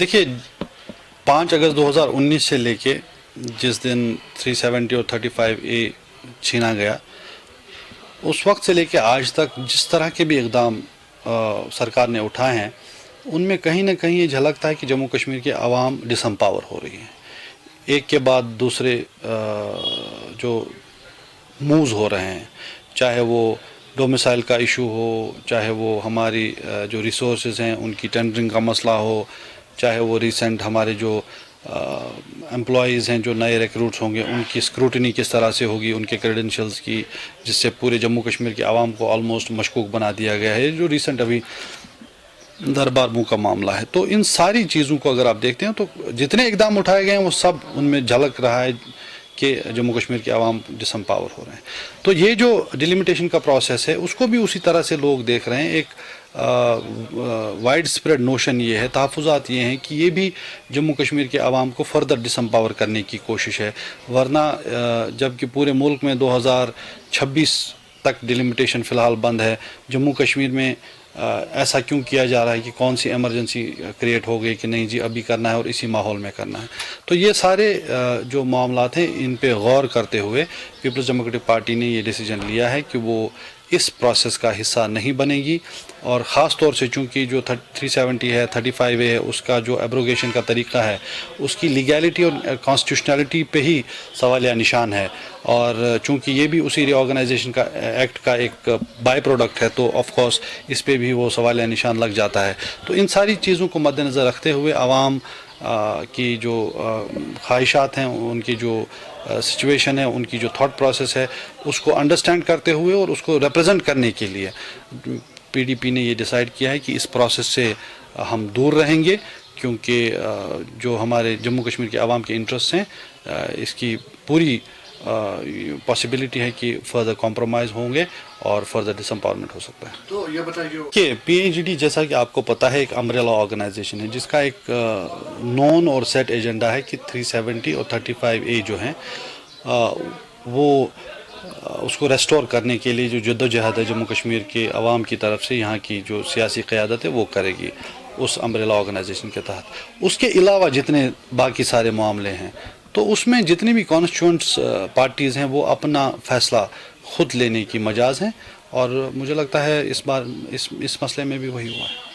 دیکھیے 5 اگست 2019 سے لے کے جس دن 370 اور 35A چھینا گیا، اس وقت سے لے کے آج تک جس طرح کے بھی اقدام سرکار نے اٹھائے ہیں، ان میں کہیں نہ کہیں یہ جھلکتا ہے کہ جموں کشمیر کے عوام ڈس امپاور ہو رہی ہیں، ایک کے بعد دوسرے جو مووز ہو رہے ہیں، چاہے وہ ڈومیسائل کا ایشو ہو، چاہے وہ ہماری جو ریسورسز ہیں ان کی ٹینڈرنگ کا مسئلہ ہو، چاہے وہ ریسنٹ ہمارے جو امپلائیز ہیں جو نئے ریکروٹس ہوں گے ان کی اسکروٹنی کس طرح سے ہوگی، ان کے کریڈنشلز کی، جس سے پورے جموں کشمیر کے عوام کو آلموسٹ مشکوک بنا دیا گیا ہے، جو ریسنٹ ابھی دربار منہ کا معاملہ ہے۔ تو ان ساری چیزوں کو اگر آپ دیکھتے ہیں تو جتنے اقدام اٹھائے گئے ہیں وہ سب ان میں جھلک رہا ہے کہ جموں کشمیر کے عوام ڈس امپاور ہو رہے ہیں۔ تو یہ جو ڈیلیمیٹیشن کا پروسیس ہے اس کو بھی اسی طرح سے لوگ دیکھ رہے ہیں۔ ایک وائڈ اسپریڈ نوشن یہ ہے، تحفظات یہ ہیں کہ یہ بھی جموں کشمیر کے عوام کو فردر ڈس امپاور کرنے کی کوشش ہے، ورنہ جب کہ پورے ملک میں 2026 تک ڈیلیمیٹیشن فی الحال بند ہے، جموں کشمیر میں ایسا کیوں کیا جا رہا ہے کہ کون سی ایمرجنسی کریٹ ہو گئی کہ نہیں جی ابھی کرنا ہے اور اسی ماحول میں کرنا ہے۔ تو یہ سارے جو معاملات ہیں ان پہ غور کرتے ہوئے پیپلز ڈیموکریٹک پارٹی نے یہ ڈیسیجن لیا ہے کہ وہ اس پروسیس کا حصہ نہیں بنے گی، اور خاص طور سے چونکہ جو 370 ہے 35A ہے اس کا جو ایبروگیشن کا طریقہ ہے اس کی لیگیلٹی اور کانسٹیٹیوشنلٹی پہ ہی سوالیہ نشان ہے، اور چونکہ یہ بھی اسی ری آرگنائزیشن کا ایکٹ کا ایک بائی پروڈکٹ ہے تو آف کورس اس پہ بھی وہ سوالیہ نشان لگ جاتا ہے۔ تو ان ساری چیزوں کو مد نظر رکھتے ہوئے عوام کی جو خواہشات ہیں، ان کی جو سچویشن ہے، ان کی جو تھاٹ پروسیس ہے، اس کو انڈرسٹینڈ کرتے ہوئے اور اس کو ریپرزینٹ کرنے کے لیے PDP نے یہ ڈیسائیڈ کیا ہے کہ اس پروسیس سے ہم دور رہیں گے، کیونکہ جو ہمارے جموں کشمیر کے عوام کے انٹرسٹ ہیں اس کی پوری پاسبلٹی ہے کہ فردر کمپرومائز ہوں گے اور فردر ڈس امپاورمنٹ ہو سکتا ہے۔ تو یہ بتائیے کہ PHD جیسا کہ آپ کو پتہ ہے ایک امبریلا آرگنائزیشن ہے جس کا ایک نون اور سیٹ ایجنڈا ہے کہ 370 اور 35A جو ہیں وہ اس کو ریسٹور کرنے کے لیے جو جدوجہد ہے جموں کشمیر کے عوام کی طرف سے یہاں کی جو سیاسی قیادت ہے وہ کرے گی اس امبریلا آرگنائزیشن کے تحت۔ اس کے علاوہ جتنے باقی سارے معاملے ہیں تو اس میں جتنی بھی کانسٹیٹیوئنٹس پارٹیز ہیں وہ اپنا فیصلہ خود لینے کی مجاز ہیں، اور مجھے لگتا ہے اس بار اس مسئلے میں بھی وہی ہوا ہے۔